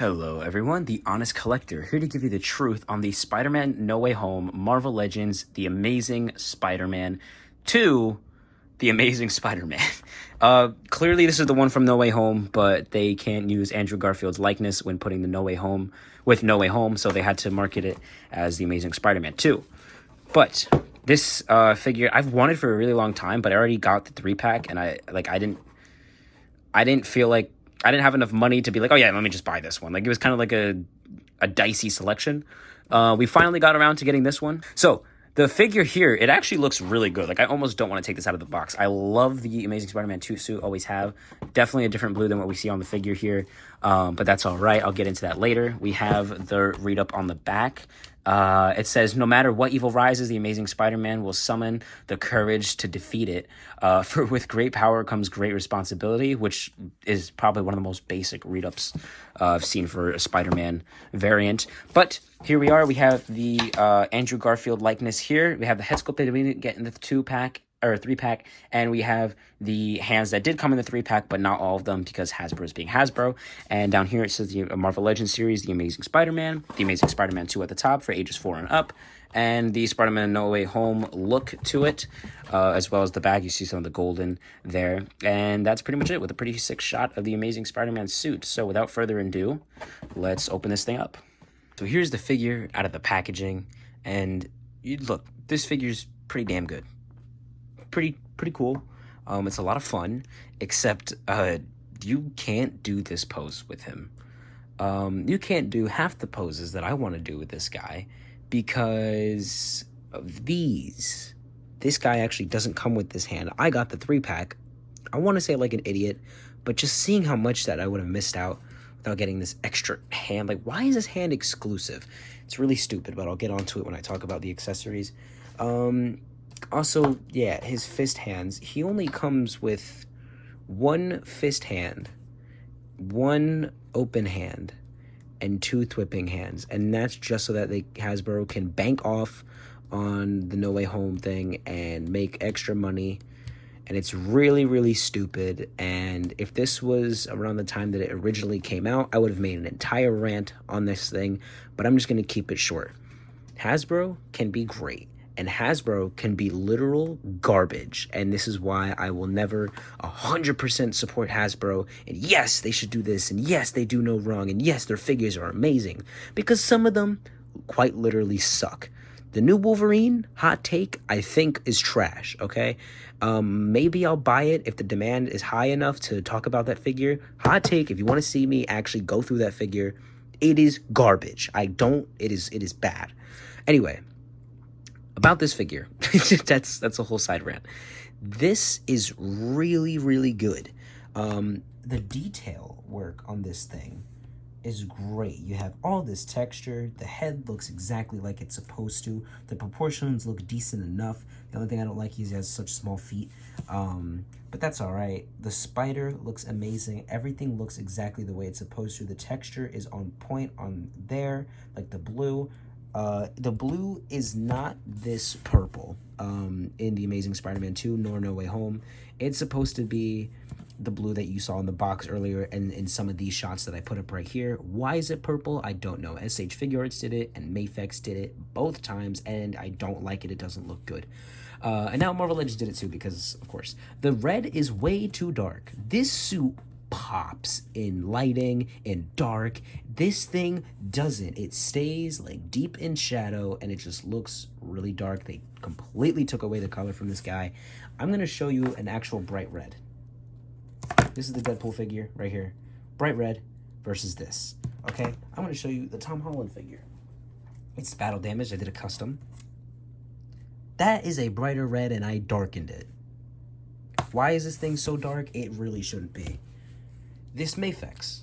Hello everyone, The Honest Collector, here to give you the truth on the Spider-Man No Way Home Marvel Legends The Amazing Spider-Man 2 The Amazing Spider-Man. Clearly this is the one from No Way Home, but they can't use Andrew Garfield's likeness when putting the No Way Home with No Way Home, so they had to market it as The Amazing Spider-Man 2. But this figure I've wanted for a really long time, but I already got the 3-pack and I didn't feel like I didn't have enough money to be like, oh yeah, let me just buy this one. Like, it was kind of like a dicey selection. We finally got around to getting this one. So the figure here, it actually looks really good. Like, I almost don't want to take this out of the box. I love the Amazing Spider-Man 2 suit, always have. Definitely a different blue than what we see on the figure here. But that's all right. I'll get into that later. We have the read-up on the back. It says, no matter what evil rises, the Amazing Spider-Man will summon the courage to defeat it. For with great power comes great responsibility, which is probably one of the most basic read-ups I've seen for a Spider-Man variant. But here we are. We have the Andrew Garfield likeness here. We have the head sculpt that we didn't get in the 2-pack. Or 3-pack, and we have the hands that did come in the 3-pack, but not all of them because Hasbro is being Hasbro. And down here it says the Marvel Legends series, The Amazing Spider-Man, The Amazing Spider-Man 2 at the top for ages 4 and up, and the Spider-Man No Way Home look to it, as well as the bag. You see some of the golden there, and that's pretty much it with a pretty sick shot of the Amazing Spider-Man suit. So without further ado, let's open this thing up. So here's the figure out of the packaging, and look, this figure's pretty damn good. Pretty cool. It's a lot of fun, except you can't do this pose with him. You can't do half the poses that I want to do with this guy because of these. This guy actually doesn't come with this hand. I got the 3-pack. I want to say like an idiot, but just seeing how much that I would have missed out without getting this extra hand. Like, why is this hand exclusive? It's really stupid, but I'll get onto it when I talk about the accessories. Also, yeah, his fist hands. He only comes with one fist hand, one open hand, and 2 thwipping hands. And that's just so that Hasbro can bank off on the No Way Home thing and make extra money. And it's really, really stupid. And if this was around the time that it originally came out, I would have made an entire rant on this thing. But I'm just going to keep it short. Hasbro can be great. And Hasbro can be literal garbage. And this is why I will never 100% support Hasbro. And yes, they should do this. And yes, they do no wrong. And yes, their figures are amazing. Because some of them quite literally suck. The new Wolverine, hot take, I think is trash, okay? Maybe I'll buy it if the demand is high enough to talk about that figure. Hot take, if you want to see me actually go through that figure, it is garbage. It is bad. Anyway. About this figure, that's a whole side rant. This is really, really good. The detail work on this thing is great. You have all this texture. The head looks exactly like it's supposed to. The proportions look decent enough. The only thing I don't like is he has such small feet. But that's all right. The spider looks amazing. Everything looks exactly the way it's supposed to. The texture is on point on there, like the blue. The blue is not this purple in The Amazing Spider-Man 2 nor No Way Home. It's supposed to be the blue that you saw in the box earlier and in some of these shots that I put up right here. Why is it purple? I don't know. SH Figuarts did it and Mafex did it both times, and I don't like it. It doesn't look good. And now Marvel Legends did it too because, of course, the red is way too dark. This suit pops in lighting, in dark. This thing doesn't. It stays like deep in shadow and it just looks really dark. They completely took away the color from this guy. I'm going to show you an actual bright red. This is the Deadpool figure right here. Bright red versus this. Okay, I'm going to show you the Tom Holland figure. It's battle damaged. I did a custom. That is a brighter red and I darkened it. Why is this thing so dark? It really shouldn't be. This Mafex.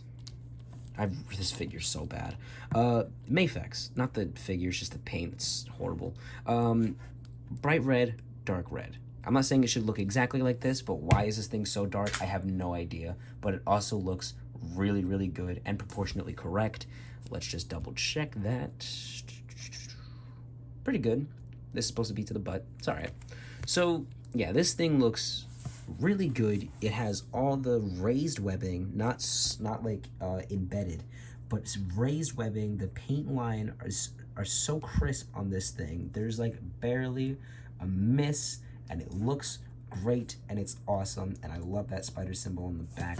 This figure's so bad. Mafex. Not the figure, it's just the paint. It's horrible. Bright red, dark red. I'm not saying it should look exactly like this, but why is this thing so dark? I have no idea. But it also looks really, really good and proportionately correct. Let's just double check that. Pretty good. This is supposed to be to the butt. It's alright. So, yeah, this thing looks really good. It has all the raised webbing, not like embedded, but it's raised webbing. The paint line are so crisp on this thing. There's like barely a miss, and it looks great, and it's awesome. And I love that spider symbol on the back.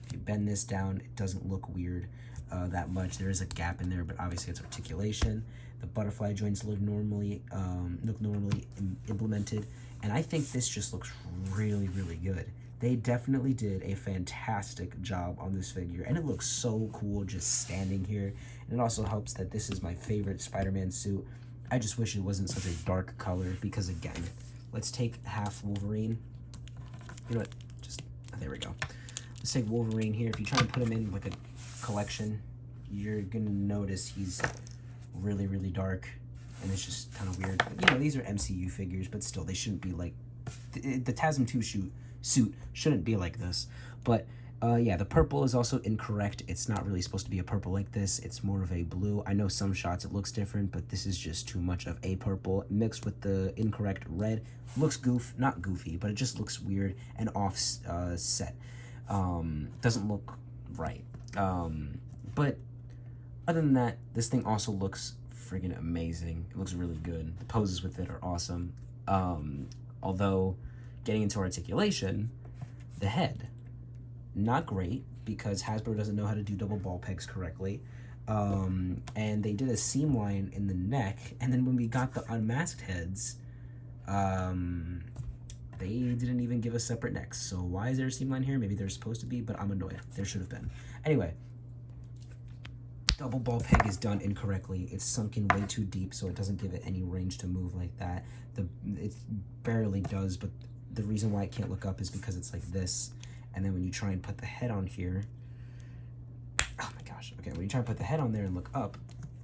If you bend this down, it doesn't look weird that much. There is a gap in there, but obviously it's articulation. The butterfly joints look normally implemented, and I think this just looks really, really good. They definitely did a fantastic job on this figure, and it looks so cool just standing here. And it also helps that this is my favorite Spider-Man suit. I just wish it wasn't such a dark color, because again, let's take half Wolverine. You know what? Just, there we go. Let's take Wolverine here. If you try and put him in with a collection, you're gonna notice he's really, really dark, and it's just kind of weird. But, you know, these are MCU figures, but still, they shouldn't be like the TASM 2 suit shouldn't be like this. But yeah, the purple is also incorrect. It's not really supposed to be a purple like this. It's more of a blue. I know some shots it looks different, but this is just too much of a purple mixed with the incorrect red. Looks not goofy, but it just looks weird and set. Doesn't look right. But other than that, this thing also looks friggin' amazing. It looks really good. The poses with it are awesome. Although, getting into articulation, the head, not great, because Hasbro doesn't know how to do double ball pegs correctly. And they did a seam line in the neck, and then when we got the unmasked heads, they didn't even give us separate necks. So why is there a seam line here? Maybe there's supposed to be, but I'm annoyed. There should have been. Anyway, double ball peg is done incorrectly. It's sunk in way too deep, so it doesn't give it any range to move like that. It barely does, but the reason why it can't look up is because it's like this. And then when you try and put the head on here, oh my gosh, okay, when you try and put the head on there and look up,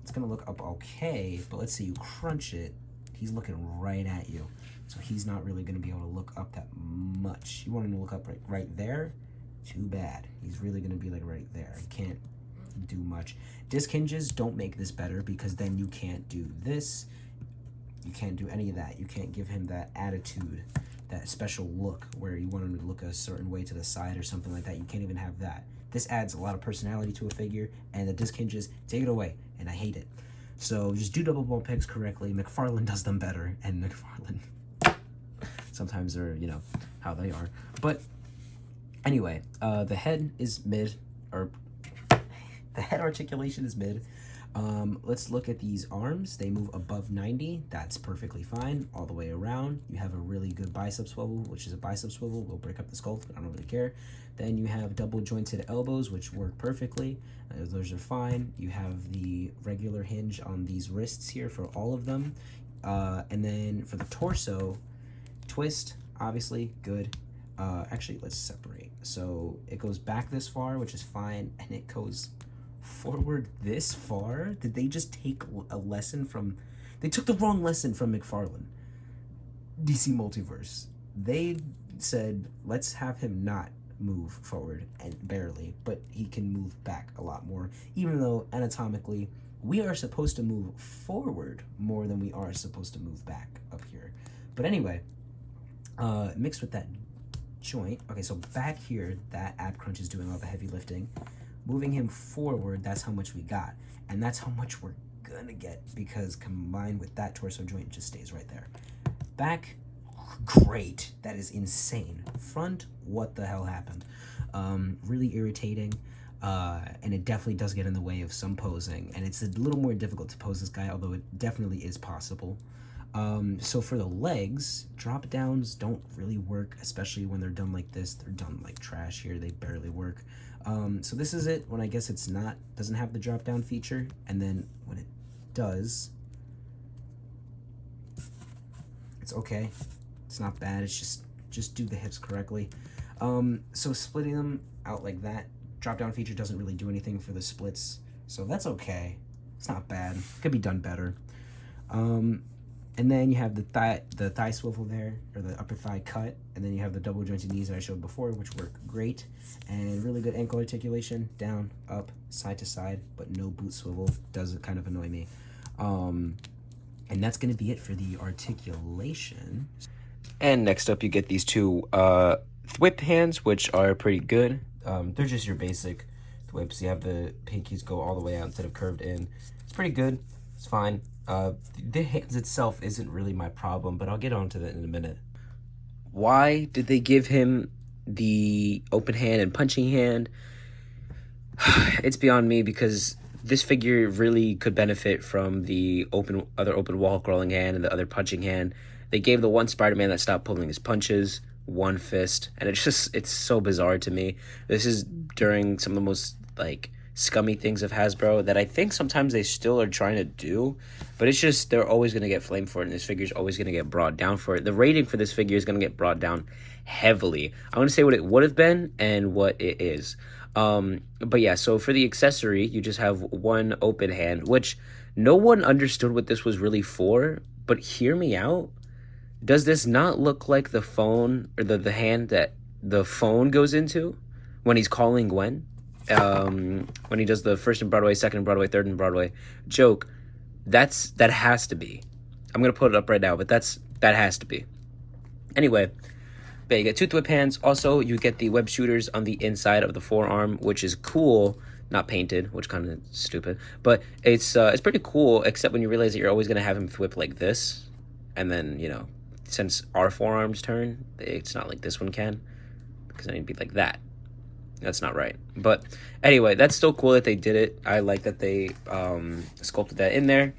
it's gonna look up okay, but let's say you crunch it, he's looking right at you. So he's not really gonna be able to look up that much. You want him to look up right there? Too bad. He's really gonna be like right there. He can't do much. Disc hinges don't make this better, because then you can't do this. You can't do any of that. You can't give him that attitude, that special look where you want him to look a certain way to the side or something like that. You can't even have that. This adds a lot of personality to a figure, and the disc hinges take it away, and I hate it. So just do double ball pegs correctly. McFarlane does them better, and McFarlane sometimes they're, you know, how they are. But anyway, the head is mid, or the head articulation is mid. Let's look at these arms. They move above 90. That's perfectly fine all the way around. You have a really good bicep swivel, which is a bicep swivel. We'll break up the skull. I don't really care. Then you have double jointed elbows, which work perfectly. Those are fine. You have the regular hinge on these wrists here for all of them. And then for the torso, twist, obviously, good. Actually, let's separate. So it goes back this far, which is fine, and it goes forward this far. Did they just take a lesson from... They took the wrong lesson from McFarlane. DC Multiverse. They said, let's have him not move forward, and barely, but he can move back a lot more, even though anatomically we are supposed to move forward more than we are supposed to move back up here. But anyway, mixed with that joint, okay, so back here, that ab crunch is doing all the heavy lifting. Moving him forward, that's how much we got, and that's how much we're gonna get, because combined with that torso joint, it just stays right there. Back, great. That is insane. Front, what the hell happened? Really irritating, and it definitely does get in the way of some posing, and it's a little more difficult to pose this guy, although it definitely is possible. So for the legs, drop downs don't really work, especially when they're done like this. They're done like trash here. They barely work. So this is it when I guess it's doesn't have the drop down feature, and then when it does, it's okay. It's not bad. It's just do the hips correctly. So splitting them out like that, drop down feature doesn't really do anything for the splits, so that's okay. It's not bad. Could be done better. And then you have the thigh swivel there, or the upper thigh cut, and then you have the double jointed knees that I showed before, which work great, and really good ankle articulation, down, up, side to side, but no boot swivel. Does kind of annoy me. And that's going to be it for the articulation. And next up, you get these two whip hands, which are pretty good. They're just your basic whips. You have the pinkies go all the way out instead of curved in. It's pretty good. It's fine. The hands itself isn't really my problem, but I'll get onto that in a minute. Why did they give him the open hand and punching hand? It's beyond me, because this figure really could benefit from the other open wall crawling hand and the other punching hand. They gave the one Spider-Man that stopped pulling his punches one fist, and it's so bizarre to me. This is during some of the most like scummy things of Hasbro that I think sometimes they still are trying to do, but it's just they're always going to get flamed for it, and this figure's always going to get brought down for it. The rating for this figure is going to get brought down heavily. I want to say what it would have been and what it is. But yeah, so for the accessory, you just have one open hand, which no one understood what this was really for, but hear me out. Does this not look like the phone, or the hand that the phone goes into when he's calling Gwen? When he does the first in Broadway, second in Broadway, third in Broadway joke. That has to be. I'm gonna put it up right now, but that has to be. Anyway, but you get two whip hands. Also, you get the web shooters on the inside of the forearm, which is cool. Not painted, which kind of stupid, but it's pretty cool. Except when you realize that you're always gonna have him whip like this, and then since our forearms turn, it's not like this one can, because then it'd be like that. That's not right. But anyway, that's still cool that they did it. I like that they sculpted that in there.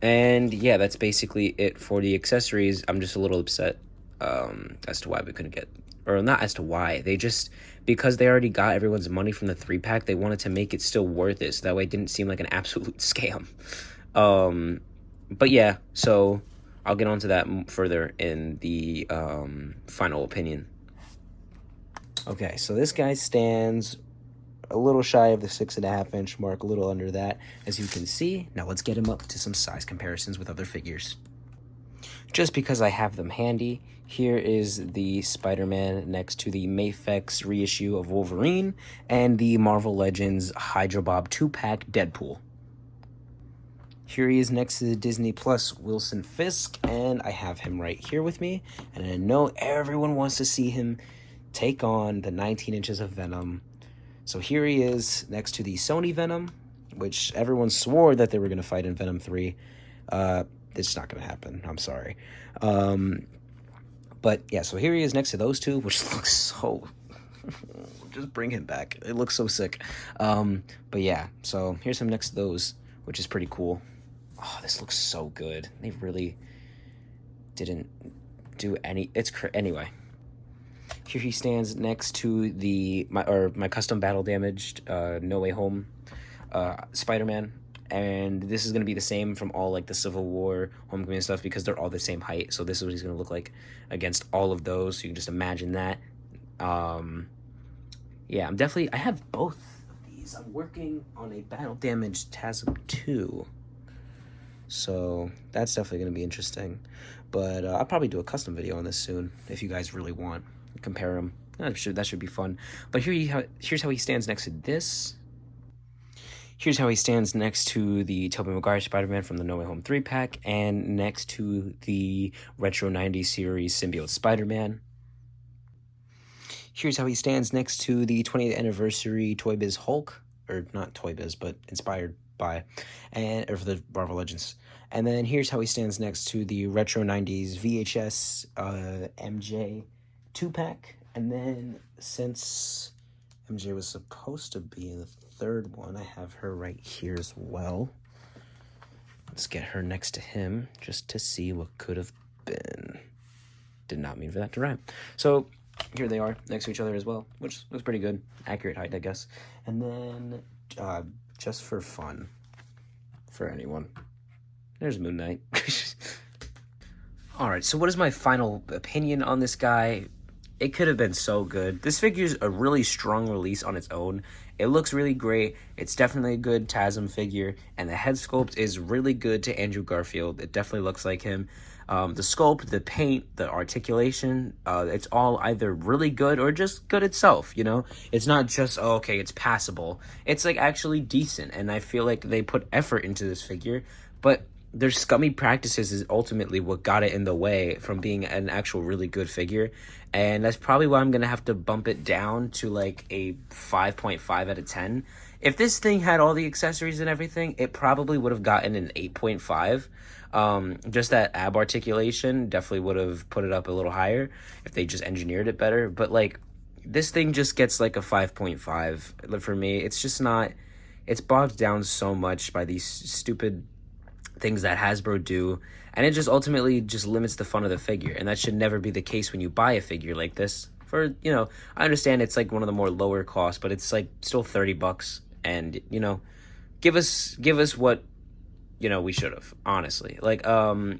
And yeah, that's basically it for the accessories. I'm just a little upset as to why we couldn't get, or not as to why. They just, because they already got everyone's money from the 3-pack, they wanted to make it still worth it, so that way it didn't seem like an absolute scam. But yeah, so I'll get onto that further in the final opinion. Okay, so this guy stands a little shy of the 6.5 inch mark, a little under that, as you can see. Now let's get him up to some size comparisons with other figures. Just because I have them handy, here is the Spider-Man next to the Mafex reissue of Wolverine and the Marvel Legends Hydra Bob 2-pack Deadpool. Here he is next to the Disney Plus Wilson Fisk, and I have him right here with me, and I know everyone wants to see him take on the 19 inches of Venom. So here he is next to the Sony Venom, which everyone swore that they were going to fight in Venom 3. It's not going to happen. I'm sorry. But yeah, so here he is next to those two, which looks so... Just bring him back. It looks so sick. But yeah, so here's him next to those, which is pretty cool. Oh, this looks so good. They really didn't do any... Anyway. Here he stands next to my custom battle damaged No Way Home Spider-Man, and this is going to be the same from all like the Civil War, Homecoming and stuff, because they're all the same height. So this is what he's going to look like against all of those. So you can just imagine that. Yeah, I have both of these. I'm working on a battle damaged TASM 2. So that's definitely going to be interesting. But I'll probably do a custom video on this soon if you guys really want. Compare them. That should be fun. But here's how he stands next to this. Here's how he stands next to the Tobey Maguire Spider-Man from the No Way Home 3-pack, and next to the Retro 90s series Symbiote Spider-Man. Here's how he stands next to the 20th anniversary Toy Biz Hulk, or not Toy Biz, but inspired by, or for the Marvel Legends. And then here's how he stands next to the Retro 90s VHS MJ 2-pack. And then since MJ was supposed to be in the third one, I have her right here as well. Let's get her next to him just to see what could have been. Did not mean for that to rhyme. So here they are next to each other as well, which looks pretty good. Accurate height, I guess. And then just for fun, for anyone, there's Moon Knight. All right, so what is my final opinion on this guy? It could have been so good. This figure's a really strong release on its own. It looks really great. It's definitely a good TASM figure, and the head sculpt is really good to Andrew Garfield. It definitely looks like him. The sculpt, the paint, the articulation, it's all either really good or just good itself, you know? It's not just, oh, okay, it's passable. It's like actually decent, and I feel like they put effort into this figure, but their scummy practices is ultimately what got it in the way from being an actual really good figure. And that's probably why I'm going to have to bump it down to like a 5.5 out of 10. If this thing had all the accessories and everything, it probably would have gotten an 8.5. Just that ab articulation definitely would have put it up a little higher if they just engineered it better. But like, this thing just gets like a 5.5 for me. It's just not, it's bogged down so much by these stupid things that Hasbro do, and it just ultimately just limits the fun of the figure, and that should never be the case when you buy a figure like this. For, you know, I understand it's like one of the more lower costs, but it's like still $30, and, you know, give us what, you know, we should have, honestly. Like, the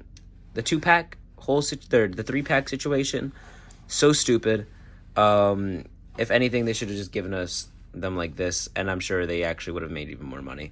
2-pack the 3-pack situation, so stupid. If anything, they should have just given us them like this, and I'm sure they actually would have made even more money.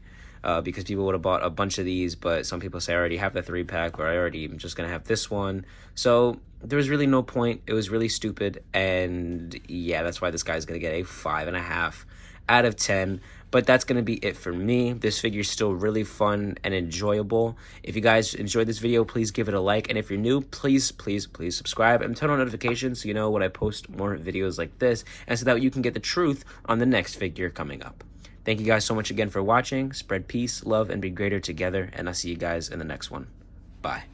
Because people would have bought a bunch of these, but some people say I already have the 3-pack, or I already am just gonna have this one. So there was really no point. It was really stupid, and yeah, that's why this guy's gonna get a 5.5 out of 10. But that's gonna be it for me. This figure's still really fun and enjoyable. If you guys enjoyed this video, please give it a like, and if you're new, please subscribe and turn on notifications so you know when I post more videos like this, and so that you can get the truth on the next figure coming up. Thank you guys so much again for watching. Spread peace, love, and be greater together, and I'll see you guys in the next one. Bye.